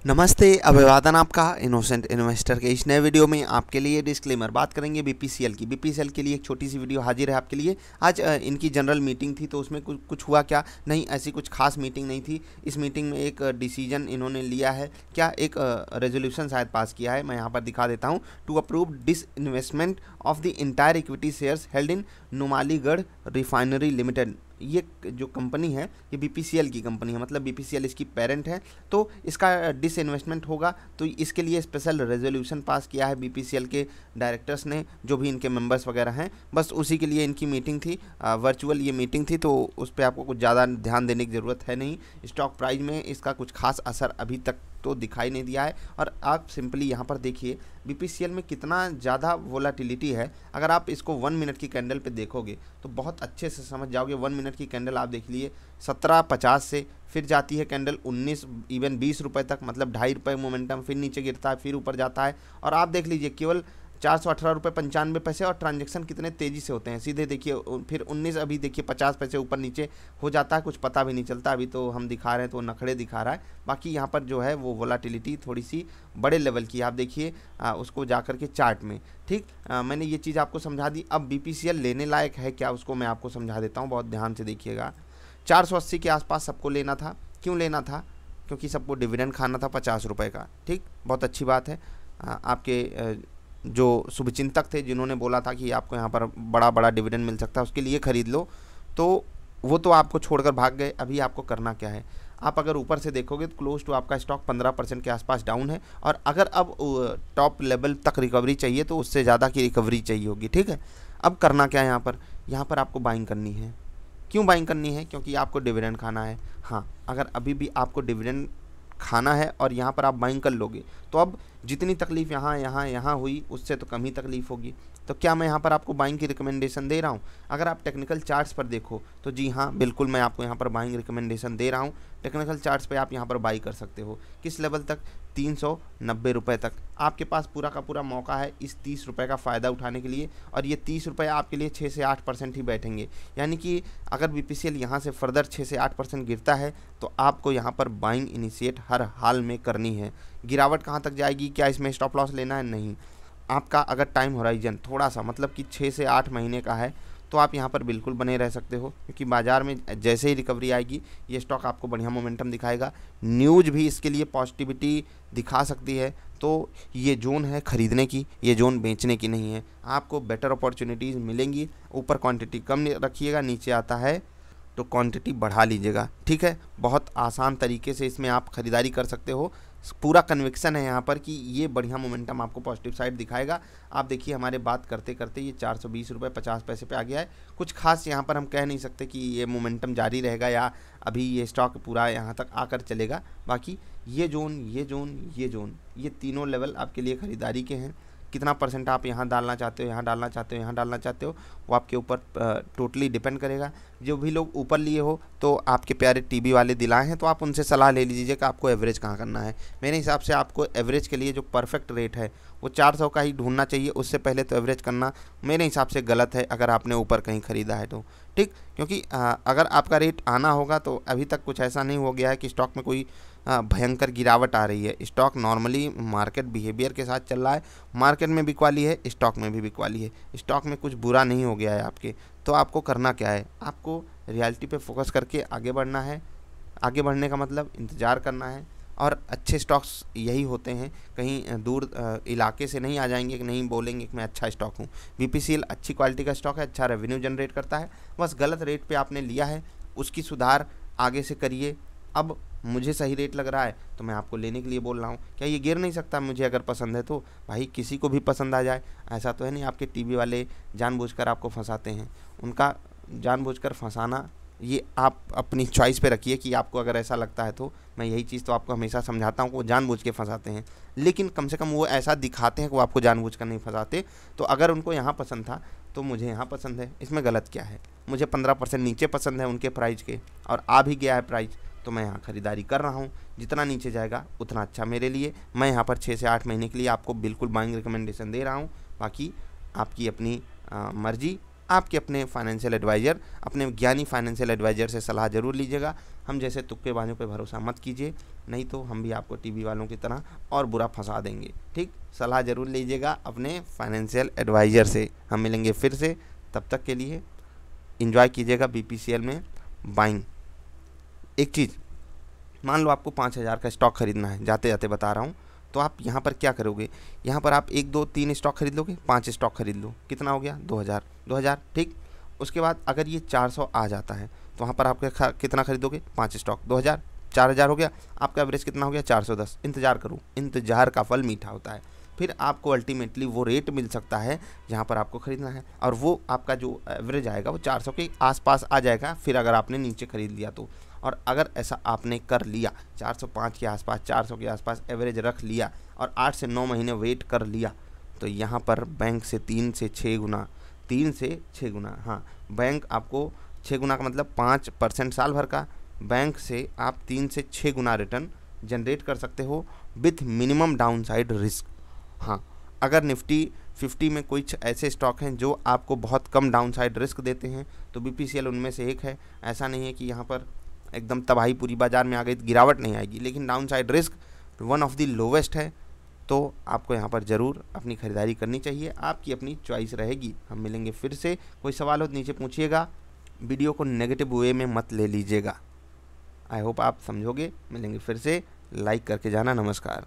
नमस्ते, अभिवादन आपका इनोसेंट इन्वेस्टर के इस नए वीडियो में आपके लिए डिस्क्लेमर बात करेंगे बीपीसीएल की। बीपीसीएल के लिए एक छोटी सी वीडियो हाजिर है आपके लिए। आज इनकी जनरल मीटिंग थी तो उसमें कुछ हुआ क्या? नहीं, ऐसी कुछ खास मीटिंग नहीं थी। इस मीटिंग में एक डिसीजन इन्होंने लिया है, क्या एक रेजोल्यूशन शायद पास किया है। मैं यहाँ पर दिखा देता हूँ। To approve this investment of the entire equity shares held in Numaligarh refinery limited. ये जो कंपनी है ये बीपीसीएल की कंपनी है, मतलब बीपीसीएल इसकी पेरेंट है, तो इसका डिसइन्वेस्टमेंट होगा। तो इसके लिए स्पेशल रेजोल्यूशन पास किया है बीपीसीएल के डायरेक्टर्स ने, जो भी इनके मेंबर्स वगैरह हैं। बस उसी के लिए इनकी मीटिंग थी, वर्चुअल ये मीटिंग थी, तो उस पर आपको कुछ ज़्यादा ध्यान देने की ज़रूरत है नहीं। स्टॉक प्राइस में इसका कुछ खास असर अभी तक तो दिखाई नहीं दिया है। और आप सिंपली यहाँ पर देखिए बीपीसीएल में कितना ज़्यादा वोलाटिलिटी है। अगर आप इसको 1 मिनट की कैंडल पे देखोगे तो बहुत अच्छे से समझ जाओगे। 1 मिनट की कैंडल आप देख लिए 17.50 से फिर जाती है कैंडल 19 इवन 20 रुपये तक, मतलब 2.5 रुपये मोमेंटम, फिर नीचे गिरता है, फिर ऊपर जाता है। और आप देख लीजिए केवल 418 रुपये 95 पैसे, और ट्रांजैक्शन कितने तेज़ी से होते हैं। सीधे देखिए फिर 19, अभी देखिए 50 पैसे ऊपर नीचे हो जाता है, कुछ पता भी नहीं चलता। अभी तो हम दिखा रहे हैं तो नखड़े दिखा रहा है। बाकी यहाँ पर जो है वो वोलाटिलिटी थोड़ी सी बड़े लेवल की, आप देखिए उसको जा कर के चार्ट में। ठीक, मैंने ये चीज़ आपको समझा दी। अब बीपीसीएल लेने लायक है क्या, उसको मैं आपको समझा देता हूँ, बहुत ध्यान से देखिएगा। 480 के आसपास सबको लेना था। क्यों लेना था? क्योंकि सबको डिविडेंड खाना था 50 रुपये का। ठीक, बहुत अच्छी बात है। आपके जो शुभचिंतक थे जिन्होंने बोला था कि आपको यहाँ पर बड़ा बड़ा डिविडेंड मिल सकता है, उसके लिए ख़रीद लो, तो वो तो आपको छोड़कर भाग गए। अभी आपको करना क्या है? आप अगर ऊपर से देखोगे तो क्लोज टू आपका स्टॉक 15% के आसपास डाउन है, और अगर अब टॉप लेवल तक रिकवरी चाहिए तो उससे ज़्यादा की रिकवरी चाहिए होगी। ठीक है, अब करना क्या है यहाँ पर? यहाँ पर आपको बाइंग करनी है। क्यों बाइंग करनी है? क्योंकि आपको डिविडेंड खाना है। हाँ, अगर अभी भी आपको डिविडेंड खाना है और यहाँ पर आप बाइंग कर लोगे तो अब जितनी तकलीफ़ यहाँ हुई उससे तो कम ही तकलीफ़ होगी। तो क्या मैं यहाँ पर आपको बाइंग की रिकमेंडेशन दे रहा हूँ? अगर आप टेक्निकल चार्ट्स पर देखो तो जी हाँ, बिल्कुल मैं आपको यहाँ पर बाइंग रिकमेंडेशन दे रहा हूँ। टेक्निकल चार्ट्स पे आप यहाँ पर बाई कर सकते हो। किस लेवल तक? 390 रुपये तक। आपके पास पूरा का पूरा मौका है इस 30 रुपये का फ़ायदा उठाने के लिए, और ये 30 रुपये आपके लिए 6 से 8% ही बैठेंगे। यानी कि अगर बीपीसीएल यहाँ से फर्दर 6 से 8% गिरता है तो आपको यहाँ पर बाइंग इनिशिएट हर हाल में करनी है। गिरावट कहाँ तक जाएगी, क्या इसमें स्टॉप लॉस लेना है? नहीं। आपका अगर टाइम होराइजन थोड़ा सा, मतलब कि 6 से 8 महीने का है, तो आप यहाँ पर बिल्कुल बने रह सकते हो, क्योंकि बाज़ार में जैसे ही रिकवरी आएगी ये स्टॉक आपको बढ़िया मोमेंटम दिखाएगा। न्यूज़ भी इसके लिए पॉजिटिविटी दिखा सकती है। तो ये जोन है खरीदने की, ये जोन बेचने की नहीं है। आपको बेटर अपॉर्चुनिटीज़ मिलेंगी। ऊपर क्वांटिटी कम रखिएगा, नीचे आता है तो क्वांटिटी बढ़ा लीजिएगा। ठीक है, बहुत आसान तरीके से इसमें आप ख़रीदारी कर सकते हो। पूरा कन्विक्शन है यहाँ पर कि ये बढ़िया मोमेंटम आपको पॉजिटिव साइड दिखाएगा। आप देखिए हमारे बात करते करते ये 420 रुपये 50 पैसे पे आ गया है। कुछ खास यहाँ पर हम कह नहीं सकते कि ये मोमेंटम जारी रहेगा या अभी ये स्टॉक पूरा यहाँ तक आकर चलेगा। बाकी ये जोन, ये जोन, ये जोन, ये तीनों लेवल आपके लिए ख़रीदारी के हैं। कितना परसेंट आप यहाँ डालना चाहते हो, यहाँ डालना चाहते हो, यहाँ डालना चाहते हो, वो आपके ऊपर टोटली डिपेंड करेगा। जो भी लोग ऊपर लिए हो तो आपके प्यारे टीवी वाले दिलाए हैं, तो आप उनसे सलाह ले लीजिए कि आपको एवरेज कहाँ करना है। मेरे हिसाब से आपको एवरेज के लिए जो परफेक्ट रेट है वो 400 का ही ढूंढना चाहिए। उससे पहले तो एवरेज करना मेरे हिसाब से गलत है, अगर आपने ऊपर कहीं ख़रीदा है तो। ठीक, क्योंकि अगर आपका रेट आना होगा तो अभी तक कुछ ऐसा नहीं हो गया है कि स्टॉक में कोई भयंकर गिरावट आ रही है। स्टॉक नॉर्मली मार्केट बिहेवियर के साथ चल रहा है। मार्केट में बिकवाली है, स्टॉक में भी बिकवाली है। स्टॉक में कुछ बुरा नहीं हो गया है आपके। तो आपको करना क्या है? आपको रियलिटी पे फोकस करके आगे बढ़ना है। आगे बढ़ने का मतलब इंतज़ार करना है। और अच्छे स्टॉक्स यही होते हैं, कहीं दूर इलाके से नहीं आ जाएंगे कि नहीं बोलेंगे कि मैं अच्छा स्टॉक हूँ। बीपीसीएल अच्छी क्वालिटी का स्टॉक है, अच्छा रेवेन्यू जनरेट करता है। बस गलत रेट पे आपने लिया है, उसकी सुधार आगे से करिए। अब मुझे सही रेट लग रहा है तो मैं आपको लेने के लिए बोल रहा हूँ। क्या ये गिर नहीं सकता? मुझे अगर पसंद है तो भाई किसी को भी पसंद आ जाए, ऐसा तो है नहीं। आपके टीवी वाले जानबूझकर आपको फंसाते हैं। उनका जानबूझकर फंसाना ये आप अपनी चॉइस पे रखिए कि आपको अगर ऐसा लगता है तो। मैं यही चीज़ तो आपको हमेशा समझाता हूँ कि वो जानबूझ के फंसाते हैं, लेकिन कम से कम वो ऐसा दिखाते हैं कि वो आपको जानबूझकर नहीं फंसाते। तो अगर उनको यहाँ पसंद था तो मुझे यहाँ पसंद है, इसमें गलत क्या है? मुझे 15% नीचे पसंद है उनके प्राइस के, और आ भी गया है प्राइस, तो मैं यहाँ ख़रीदारी कर रहा हूँ। जितना नीचे जाएगा उतना अच्छा मेरे लिए। मैं यहाँ पर 6 से 8 महीने के लिए आपको बिल्कुल बाइंग रिकमेंडेशन दे रहा हूँ। बाकी आपकी अपनी मर्जी। आपके अपने फाइनेंशियल एडवाइज़र, अपने ज्ञानी फाइनेंशियल एडवाइज़र से सलाह ज़रूर लीजिएगा। हम जैसे तुक्केबाजों पे भरोसा मत कीजिए, नहीं तो हम भी आपको टीवी वालों की तरह और बुरा फंसा देंगे। ठीक, सलाह ज़रूर लीजिएगा अपने फाइनेंशियल एडवाइज़र से। हम मिलेंगे फिर से, तब तक के लिए एंजॉय कीजिएगा BPCL में बाइंग। एक चीज़, मान लो आपको 5,000 का स्टॉक खरीदना है, जाते जाते बता रहा हूँ, तो आप यहाँ पर क्या करोगे, यहाँ पर आप 1 2 3 स्टॉक खरीद लोगे, 5 स्टॉक खरीद लो, कितना हो गया 2000। ठीक, उसके बाद अगर ये 400 आ जाता है तो वहाँ पर आप कितना खरीदोगे, 5 स्टॉक, 2000, 4000 हो गया, आपका एवरेज कितना हो गया 410। इंतज़ार करो, इंतज़ार का फल मीठा होता है। फिर आपको अल्टीमेटली वो रेट मिल सकता है जहाँ पर आपको ख़रीदना है, और वो आपका जो एवरेज आएगा वो 400 के आसपास आ जाएगा। फिर अगर आपने नीचे ख़रीद लिया तो, और अगर ऐसा आपने कर लिया 405 के आसपास, 400 के आसपास एवरेज रख लिया और 8 से 9 महीने वेट कर लिया, तो यहाँ पर बैंक से 3 से 6 गुना, 3 से 6 गुना, हाँ, बैंक आपको 6 गुना का मतलब 5% साल भर का, बैंक से आप 3 से 6 गुना रिटर्न जनरेट कर सकते हो विथ मिनिमम डाउनसाइड रिस्क। हाँ, अगर निफ्टी 50 में कुछ ऐसे स्टॉक हैं जो आपको बहुत कम डाउनसाइड रिस्क देते हैं तो BPCL उनमें से एक है। ऐसा नहीं है कि यहाँ पर एकदम तबाही पूरी बाज़ार में आ गई, गिरावट नहीं आएगी, लेकिन downside risk one of the lowest है। तो आपको यहाँ पर ज़रूर अपनी ख़रीदारी करनी चाहिए, आपकी अपनी चॉइस रहेगी। हम मिलेंगे फिर से, कोई सवाल हो तो नीचे पूछिएगा, वीडियो को नेगेटिव वे में मत ले लीजिएगा। आई होप आप समझोगे। मिलेंगे फिर से, लाइक करके जाना। नमस्कार।